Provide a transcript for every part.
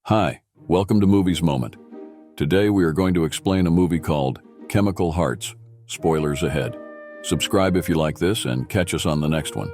Hi, welcome to Movies Moment. Today we are going to explain a movie called Chemical Hearts. Spoilers ahead. Subscribe if you like this and catch us on the next one.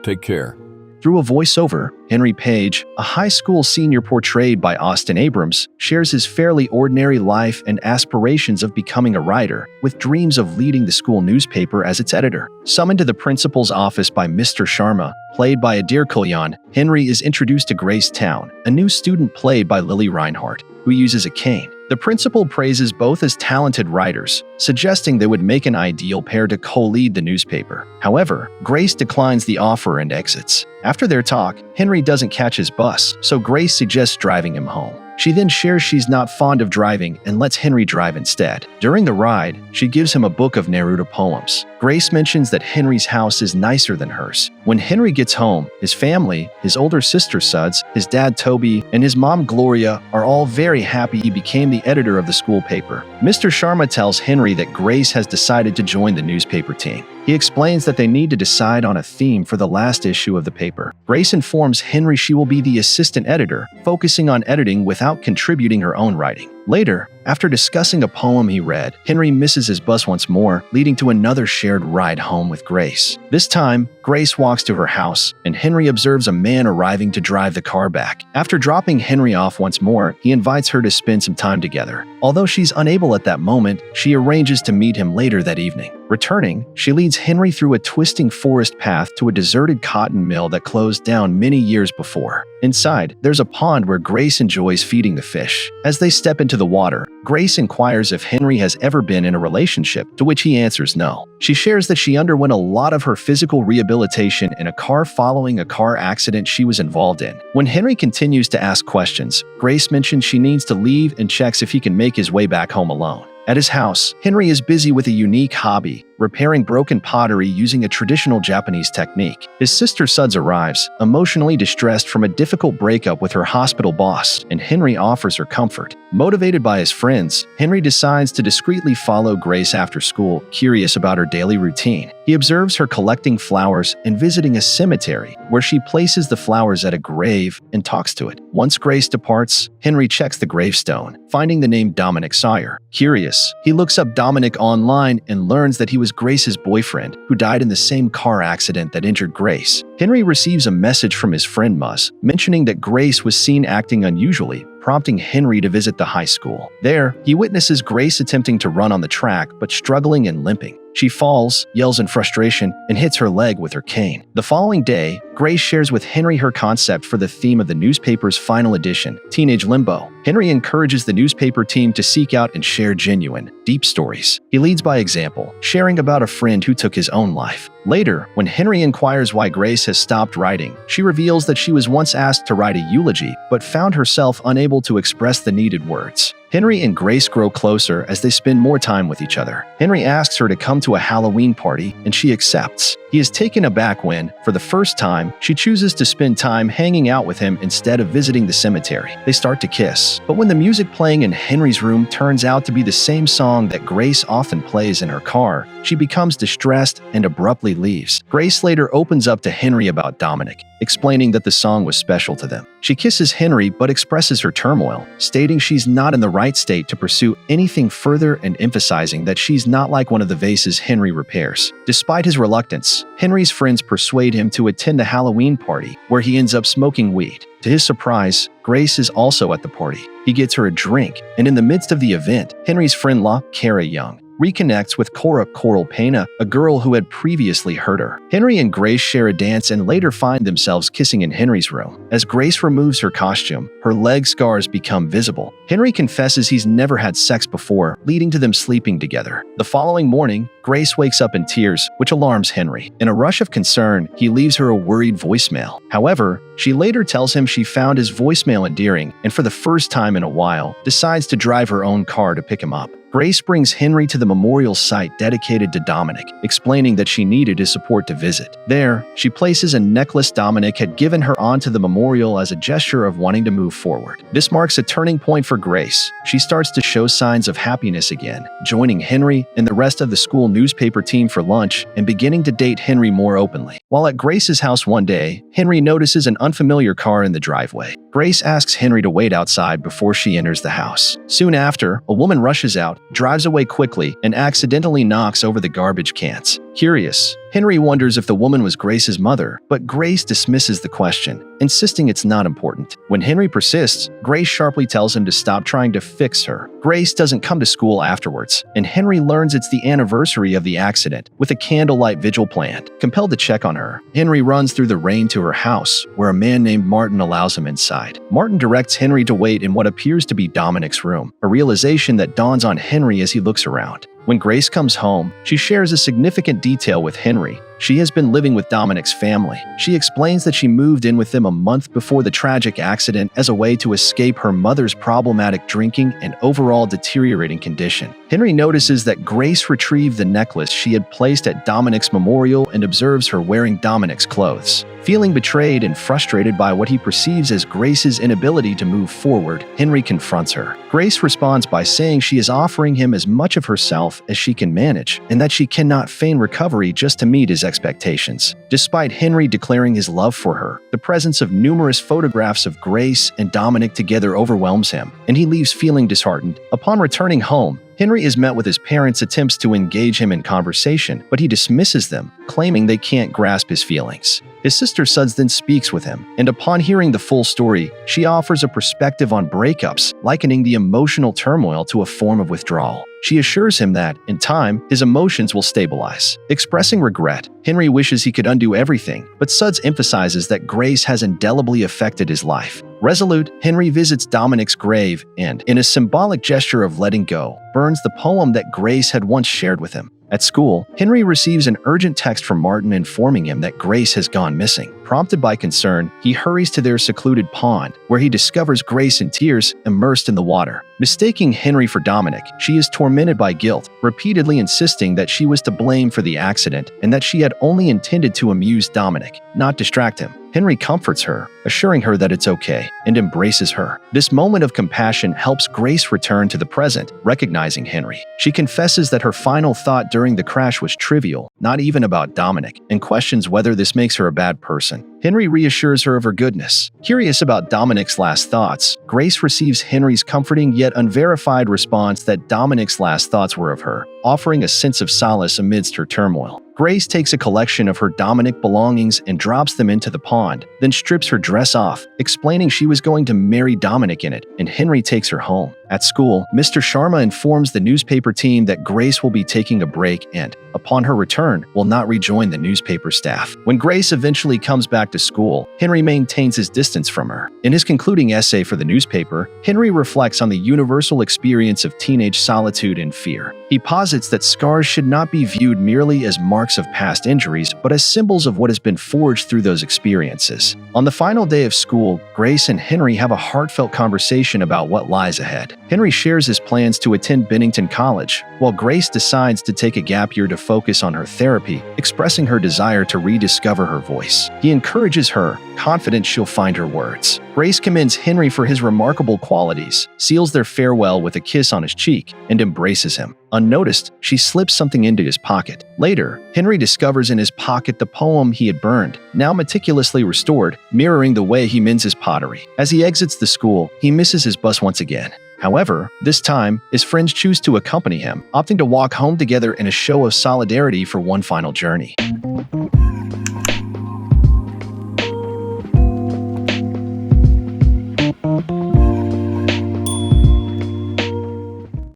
Take care. Through a voiceover, Henry Page, a high school senior portrayed by Austin Abrams, shares his fairly ordinary life and aspirations of becoming a writer, with dreams of leading the school newspaper as its editor. Summoned to the principal's office by Mr. Sharma, played by Adir Kalyan, Henry is introduced to Grace Town, a new student played by Lily Reinhardt, who uses a cane. The principal praises both as talented writers, suggesting they would make an ideal pair to co-lead the newspaper. However, Grace declines the offer and exits. After their talk, Henry doesn't catch his bus, so Grace suggests driving him home. She then shares she's not fond of driving and lets Henry drive instead. During the ride, she gives him a book of Neruda poems. Grace mentions that Henry's house is nicer than hers. When Henry gets home, his family, his older sister Suds, his dad Toby, and his mom Gloria are all very happy he became the editor of the school paper. Mr. Sharma tells Henry that Grace has decided to join the newspaper team. He explains that they need to decide on a theme for the last issue of the paper. Grace informs Henry she will be the assistant editor, focusing on editing without contributing her own writing. Later, after discussing a poem he read, Henry misses his bus once more, leading to another shared ride home with Grace. This time, Grace walks to her house, and Henry observes a man arriving to drive the car back. After dropping Henry off once more, he invites her to spend some time together. Although she's unable at that moment, she arranges to meet him later that evening. Returning, she leads Henry through a twisting forest path to a deserted cotton mill that closed down many years before. Inside, there's a pond where Grace enjoys feeding the fish. As they step into the water, Grace inquires if Henry has ever been in a relationship, to which he answers no. She shares that she underwent a lot of her physical rehabilitation in a car following a car accident she was involved in. When Henry continues to ask questions, Grace mentions she needs to leave and checks if he can make his way back home alone. At his house, Henry is busy with a unique hobby, repairing broken pottery using a traditional Japanese technique. His sister Suds arrives, emotionally distressed from a difficult breakup with her hospital boss, and Henry offers her comfort. Motivated by his friends, Henry decides to discreetly follow Grace after school, curious about her daily routine. He observes her collecting flowers and visiting a cemetery, where she places the flowers at a grave and talks to it. Once Grace departs, Henry checks the gravestone, finding the name Dominic Sawyer. Curious, he looks up Dominic online and learns that he was Grace's boyfriend, who died in the same car accident that injured Grace. Henry receives a message from his friend Muzz, mentioning that Grace was seen acting unusually, prompting Henry to visit the high school. There, he witnesses Grace attempting to run on the track, but struggling and limping. She falls, yells in frustration, and hits her leg with her cane. The following day, Grace shares with Henry her concept for the theme of the newspaper's final edition, Teenage Limbo. Henry encourages the newspaper team to seek out and share genuine, deep stories. He leads by example, sharing about a friend who took his own life. Later, when Henry inquires why Grace has stopped writing, she reveals that she was once asked to write a eulogy, but found herself unable to express the needed words. Henry and Grace grow closer as they spend more time with each other. Henry asks her to come to a Halloween party, and she accepts. He is taken aback when, for the first time, she chooses to spend time hanging out with him instead of visiting the cemetery. They start to kiss, but when the music playing in Henry's room turns out to be the same song that Grace often plays in her car, she becomes distressed and abruptly leaves. Grace later opens up to Henry about Dominic, explaining that the song was special to them. She kisses Henry but expresses her turmoil, stating she's not in the right state to pursue anything further and emphasizing that she's not like one of the vases Henry repairs. Despite his reluctance, Henry's friends persuade him to attend the Halloween party, where he ends up smoking weed. To his surprise, Grace is also at the party. He gets her a drink, and in the midst of the event, Henry's friend La Cara Young reconnects with Cora Coral Pena, a girl who had previously hurt her. Henry and Grace share a dance and later find themselves kissing in Henry's room. As Grace removes her costume, her leg scars become visible. Henry confesses he's never had sex before, leading to them sleeping together. The following morning, Grace wakes up in tears, which alarms Henry. In a rush of concern, he leaves her a worried voicemail. However, she later tells him she found his voicemail endearing and for the first time in a while, decides to drive her own car to pick him up. Grace brings Henry to the memorial site dedicated to Dominic, explaining that she needed his support to visit. There, she places a necklace Dominic had given her onto the memorial as a gesture of wanting to move forward. This marks a turning point for Grace. She starts to show signs of happiness again, joining Henry and the rest of the school newspaper team for lunch and beginning to date Henry more openly. While at Grace's house one day, Henry notices an unfamiliar car in the driveway. Grace asks Henry to wait outside before she enters the house. Soon after, a woman rushes out, drives away quickly, and accidentally knocks over the garbage cans. Curious, Henry wonders if the woman was Grace's mother, but Grace dismisses the question, insisting it's not important. When Henry persists, Grace sharply tells him to stop trying to fix her. Grace doesn't come to school afterwards, and Henry learns it's the anniversary of the accident, with a candlelight vigil planned. Compelled to check on her, Henry runs through the rain to her house, where a man named Martin allows him inside. Martin directs Henry to wait in what appears to be Dominic's room, a realization that dawns on Henry as he looks around. When Grace comes home, she shares a significant detail with Henry. She has been living with Dominic's family. She explains that she moved in with them a month before the tragic accident as a way to escape her mother's problematic drinking and overall deteriorating condition. Henry notices that Grace retrieved the necklace she had placed at Dominic's memorial and observes her wearing Dominic's clothes. Feeling betrayed and frustrated by what he perceives as Grace's inability to move forward, Henry confronts her. Grace responds by saying she is offering him as much of herself as she can manage, and that she cannot feign recovery just to meet his expectations. Despite Henry declaring his love for her, the presence of numerous photographs of Grace and Dominic together overwhelms him, and he leaves feeling disheartened. Upon returning home, Henry is met with his parents' attempts to engage him in conversation, but he dismisses them, claiming they can't grasp his feelings. His sister Suds then speaks with him, and upon hearing the full story, she offers a perspective on breakups, likening the emotional turmoil to a form of withdrawal. She assures him that, in time, his emotions will stabilize. Expressing regret, Henry wishes he could undo everything, but Suds emphasizes that Grace has indelibly affected his life. Resolute, Henry visits Dominic's grave and, in a symbolic gesture of letting go, burns the poem that Grace had once shared with him. At school, Henry receives an urgent text from Martin informing him that Grace has gone missing. Prompted by concern, he hurries to their secluded pond, where he discovers Grace in tears, immersed in the water. Mistaking Henry for Dominic, she is tormented by guilt, repeatedly insisting that she was to blame for the accident and that she had only intended to amuse Dominic, not distract him. Henry comforts her, assuring her that it's okay, and embraces her. This moment of compassion helps Grace return to the present, recognizing Henry. She confesses that her final thought during the crash was trivial, not even about Dominic, and questions whether this makes her a bad person. Henry reassures her of her goodness. Curious about Dominic's last thoughts, Grace receives Henry's comforting yet unverified response that Dominic's last thoughts were of her, offering a sense of solace amidst her turmoil. Grace takes a collection of her Dominic belongings and drops them into the pond, then strips her dress off, explaining she was going to marry Dominic in it, and Henry takes her home. At school, Mr. Sharma informs the newspaper team that Grace will be taking a break and, upon her return, will not rejoin the newspaper staff. When Grace eventually comes back to school, Henry maintains his distance from her. In his concluding essay for the newspaper, Henry reflects on the universal experience of teenage solitude and fear. He posits that scars should not be viewed merely as marks of past injuries, but as symbols of what has been forged through those experiences. On the final day of school, Grace and Henry have a heartfelt conversation about what lies ahead. Henry shares his plans to attend Bennington College, while Grace decides to take a gap year to focus on her therapy, expressing her desire to rediscover her voice. He encourages her, confident she'll find her words. Grace commends Henry for his remarkable qualities, seals their farewell with a kiss on his cheek, and embraces him. Unnoticed, she slips something into his pocket. Later, Henry discovers in his pocket the poem he had burned, now meticulously restored, mirroring the way he mends his pottery. As he exits the school, he misses his bus once again. However, this time, his friends choose to accompany him, opting to walk home together in a show of solidarity for one final journey.